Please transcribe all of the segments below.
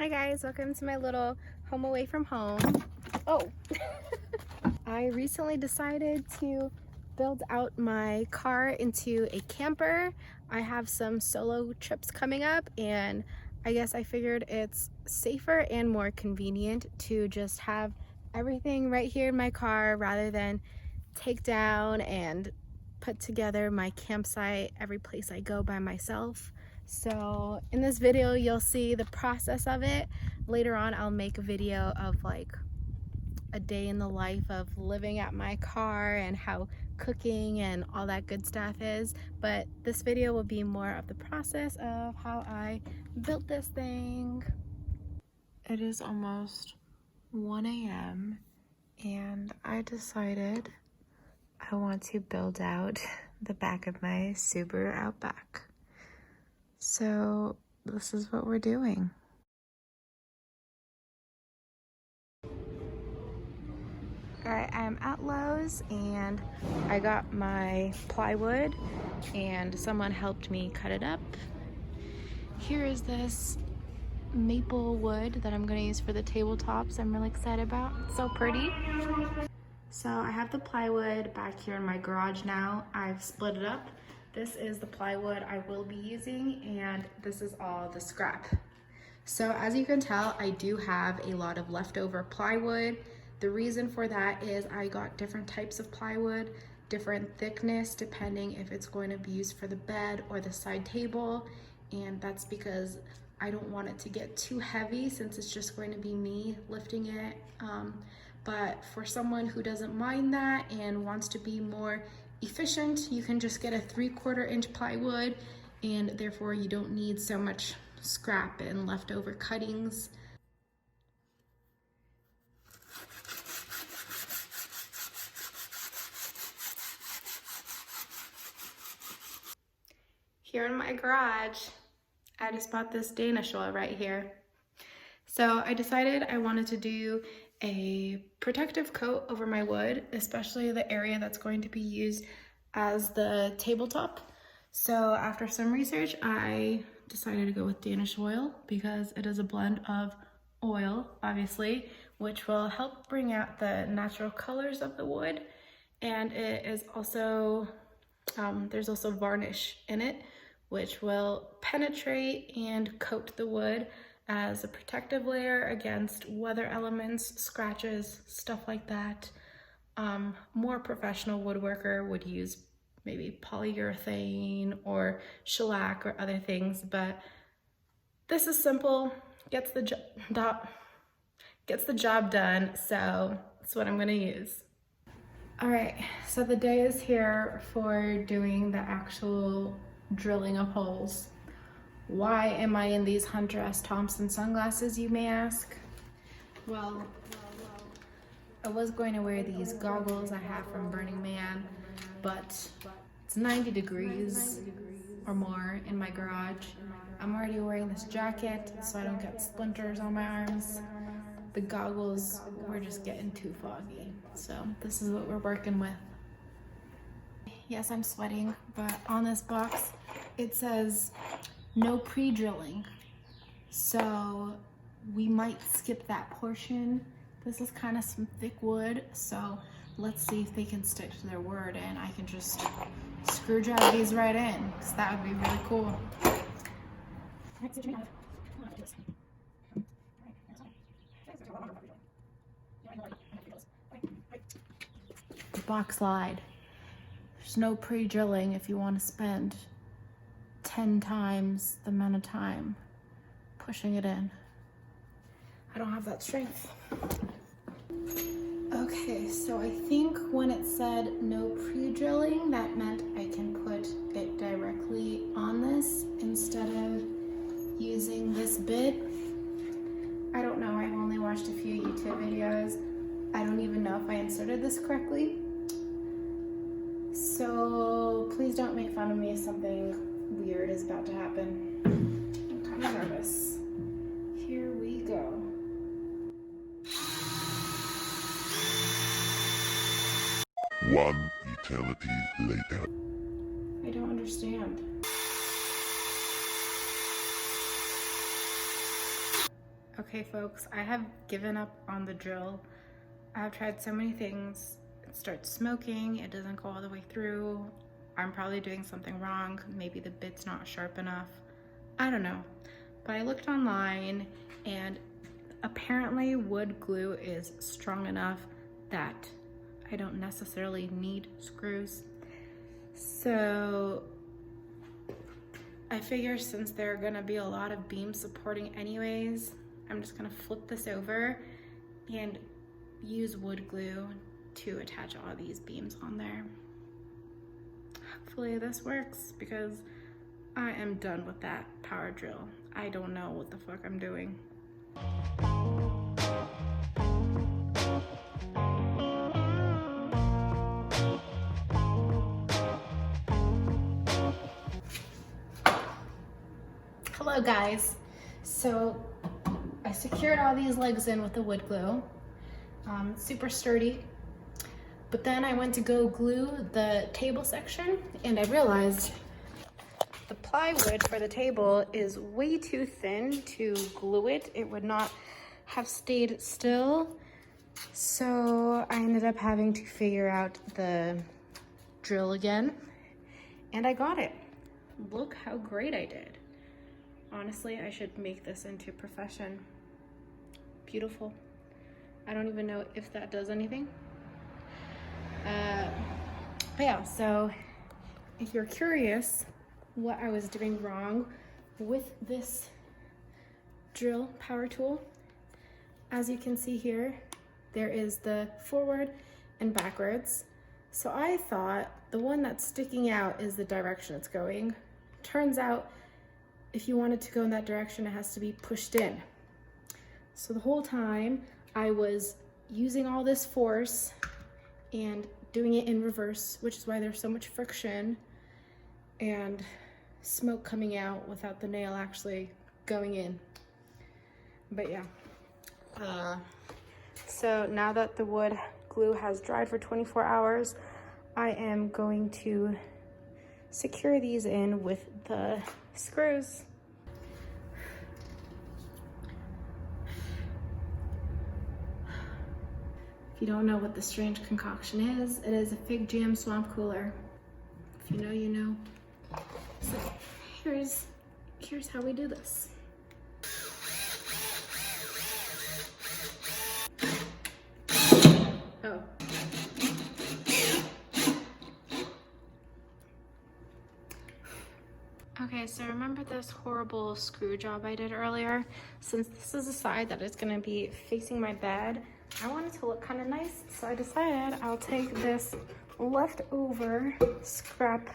Hi guys, welcome to my little home away from home. Oh, I recently decided to build out my car into a camper. I have some solo trips coming up and I guess I figured it's safer and more convenient to just have everything right here in my car rather than take down and put together my campsite every place I go by myself. So in this video, you'll see the process of it. Later on, I'll make a video of like a day in the life of living at my car and how cooking and all that good stuff is. But this video will be more of the process of how I built this thing. It is almost 1 a.m. and I decided I want to build out the back of my Subaru Outback. So this is what we're doing. Alright, I'm at Lowe's and I got my plywood and someone helped me cut it up. Here is this maple wood that I'm going to use for the tabletops. I'm really excited about. It's so pretty. So I have the plywood back here in my garage now. I've split it up. This is the plywood I will be using and this is all the scrap. So as you can tell, I do have a lot of leftover plywood. The reason for that is I got different types of plywood, different thickness depending if it's going to be used for the bed or the side table. And that's because I don't want it to get too heavy since it's just going to be me lifting it. But for someone who doesn't mind that and wants to be more efficient, you can just get a 3/4 inch plywood and therefore you don't need so much scrap and leftover cuttings. Here in my garage, I just bought this Danish oil right here. So I decided I wanted to do a protective coat over my wood, especially the area that's going to be used as the tabletop. So after some research, I decided to go with Danish oil because it is a blend of oil, obviously, which will help bring out the natural colors of the wood. And it is also, there's also varnish in it, which will penetrate and coat the wood as a protective layer against weather elements, scratches, stuff like that. More professional woodworker would use maybe polyurethane or shellac or other things, but this is simple, gets the job done, so that's what I'm gonna use. All right, so the day is here for doing the actual drilling of holes. Why am I in these Hunter S. Thompson sunglasses, you may ask? Well, I was going to wear these goggles I have from Burning Man, but it's 90 degrees or more in my garage. I'm already wearing this jacket so I don't get splinters on my arms. The goggles were just getting too foggy, so this is what we're working with. Yes, I'm sweating, but on this box it says no pre-drilling, so we might skip that portion. This is kind of some thick wood, so let's see if they can stick to their word and I can just screw drive these right in, because that would be really cool. The box lied. There's no pre-drilling if you want to spend 10 times the amount of time pushing it in. I don't have that strength. Okay, so I think when it said no pre-drilling, that meant I can put it directly on this instead of using this bit. I don't know, I've only watched a few YouTube videos. I don't even know if I inserted this correctly. So please don't make fun of me if something weird is about to happen. I'm kind of nervous. Here we go. One eternity later. I don't understand. Okay folks, I have given up on the drill. I've tried so many things. It starts smoking, it doesn't go all the way through. I'm probably doing something wrong. Maybe the bit's not sharp enough. I don't know. But I looked online and apparently wood glue is strong enough that I don't necessarily need screws. So I figure since there are gonna be a lot of beams supporting anyways, I'm just gonna flip this over and use wood glue to attach all these beams on there. Hopefully this works because I am done with that power drill. I don't know what the fuck I'm doing. Hello guys. So I secured all these legs in with the wood glue. Super sturdy. But then I went to go glue the table section and I realized the plywood for the table is way too thin to glue it. It would not have stayed still. So I ended up having to figure out the drill again and I got it. Look how great I did. Honestly, I should make this into a profession. Beautiful. I don't even know if that does anything. But yeah, so if you're curious what I was doing wrong with this drill power tool, as you can see here, there is the forward and backwards. So I thought the one that's sticking out is the direction it's going. Turns out if you want it to go in that direction, it has to be pushed in. So the whole time I was using all this force and doing it in reverse, which is why there's so much friction and smoke coming out without the nail actually going in. But yeah. So now that the wood glue has dried for 24 hours, I am going to secure these in with the screws. If you don't know what the strange concoction is, it is a fig jam swamp cooler. If you know, you know. So here's how we do this. Oh. Okay, so remember this horrible screw job I did earlier? Since this is the side that is gonna be facing my bed, I want it to look kind of nice, so I decided I'll take this leftover scrap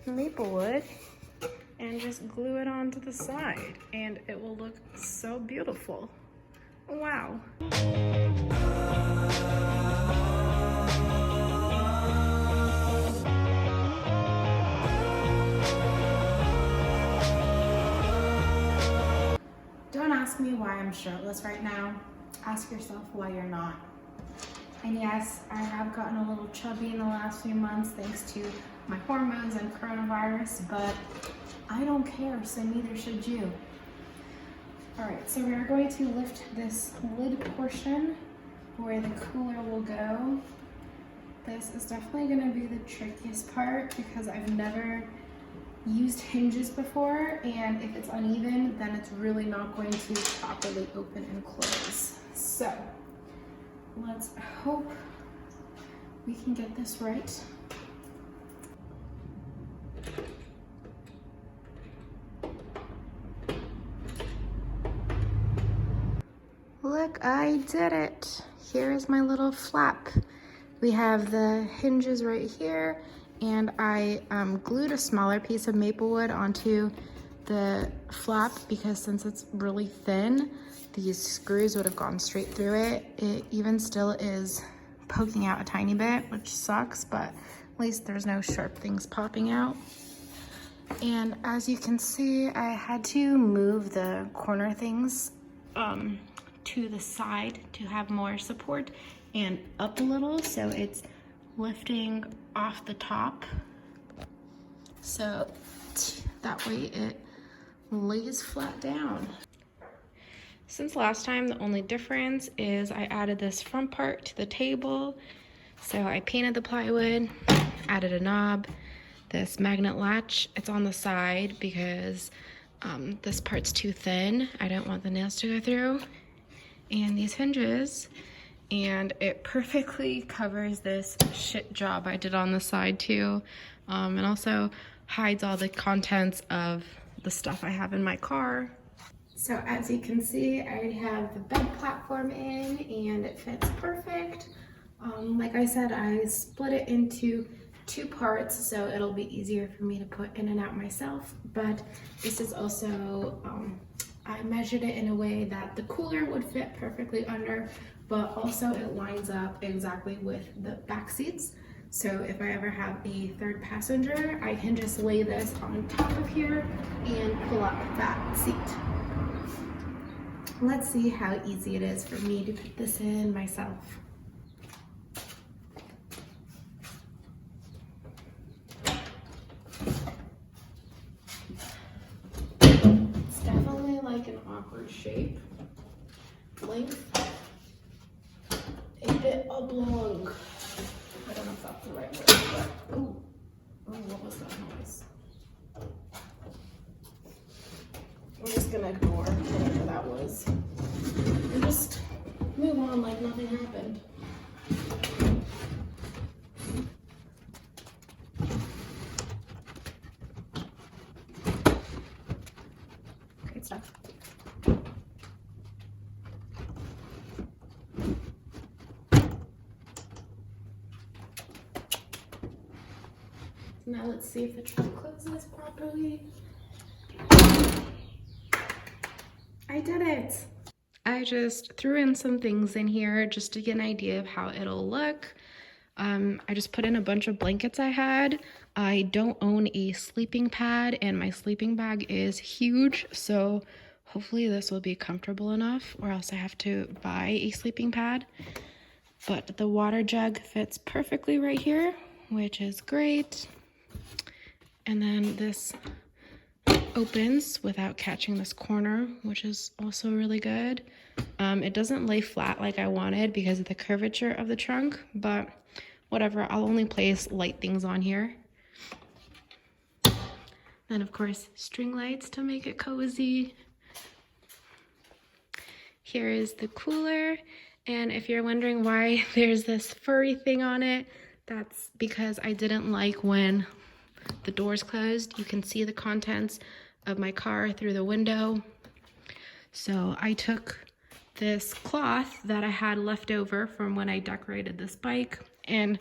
maple wood and just glue it onto the side, and it will look so beautiful. Wow. Don't ask me why I'm shirtless right now. Ask yourself why you're not. And yes, I have gotten a little chubby in the last few months thanks to my hormones and coronavirus, but I don't care, so neither should you. All right, so we are going to lift this lid portion where the cooler will go. This is definitely gonna be the trickiest part because I've never used hinges before, and if it's uneven, then it's really not going to properly open and close. So let's hope we can get this right. Look, I did it. Here is my little flap. We have the hinges right here, and I glued a smaller piece of maple wood onto the flap because since it's really thin, these screws would have gone straight through it. It even still is poking out a tiny bit, which sucks, but at least there's no sharp things popping out. And as you can see, I had to move the corner things to the side to have more support and up a little, so it's lifting off the top, so that way it lays flat down. Since last time, the only difference is I added this front part to the table. So I painted the plywood, added a knob, this magnet latch. It's on the side because this part's too thin. I don't want the nails to go through. And these hinges, and it perfectly covers this shit job I did on the side too. And also hides all the contents of the stuff I have in my car. So as you can see, I already have the bed platform in and it fits perfect. Like I said, I split it into 2 parts so it'll be easier for me to put in and out myself. But this is also, I measured it in a way that the cooler would fit perfectly under, but also it lines up exactly with the back seats. So if I ever have a 3rd passenger, I can just lay this on top of here and pull up that seat. Let's see how easy it is for me to put this in myself. It's definitely like an awkward shape. Length, a bit oblong. I don't know if that's the right word, but ooh, what was that noise? We're just gonna ignore whatever that was and just move on like nothing happened. Great stuff. Now let's see if the trunk closes properly. I did it! I just threw in some things in here just to get an idea of how it'll look. I just put in a bunch of blankets I had. I don't own a sleeping pad and my sleeping bag is huge, so hopefully this will be comfortable enough or else I have to buy a sleeping pad. But the water jug fits perfectly right here, which is great. And then this opens without catching this corner, which is also really good. It doesn't lay flat like I wanted because of the curvature of the trunk, but whatever, I'll only place light things on here. Then of course, string lights to make it cozy. Here is the cooler, and if you're wondering why there's this furry thing on it, that's because I didn't like when the door's closed. You can see the contents of my car through the window. So I took this cloth that I had left over from when I decorated this bike and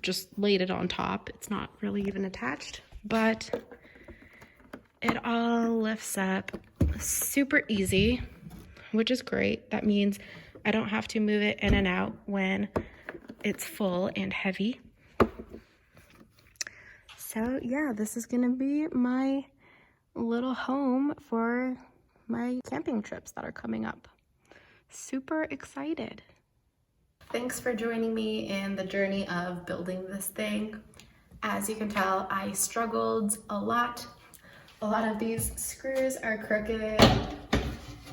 just laid it on top. It's not really even attached, but it all lifts up super easy, which is great. That means I don't have to move it in and out when it's full and heavy. So yeah, this is gonna be my little home for my camping trips that are coming up. Super excited. Thanks for joining me in the journey of building this thing. As you can tell, I struggled a lot. A lot of these screws are crooked.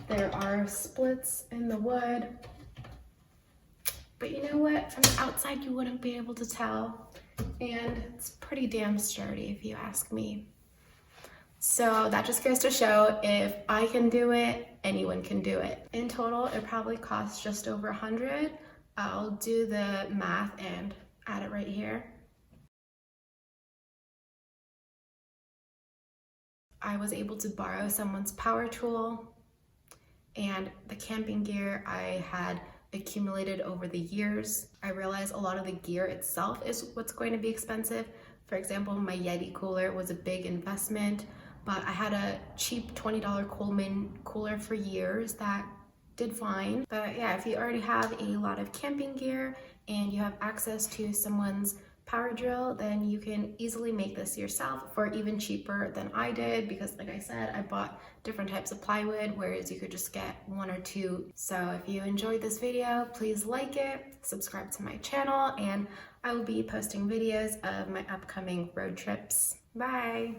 There are splits in the wood. But you know what? From the outside, you wouldn't be able to tell. And it's pretty damn sturdy if you ask me. So that just goes to show if I can do it, anyone can do it. In total, it probably costs just over $100. I'll do the math and add it right here. I was able to borrow someone's power tool, and the camping gear I had accumulated over the years. I realized a lot of the gear itself is what's going to be expensive. For example, my Yeti cooler was a big investment, but I had a cheap $20 Coleman cooler for years that did fine. But yeah, if you already have a lot of camping gear and you have access to someone's power drill, then you can easily make this yourself for even cheaper than I did, because like I said, I bought different types of plywood, whereas you could just get 1 or 2. So if you enjoyed this video, please like it, subscribe to my channel, and I will be posting videos of my upcoming road trips. Bye!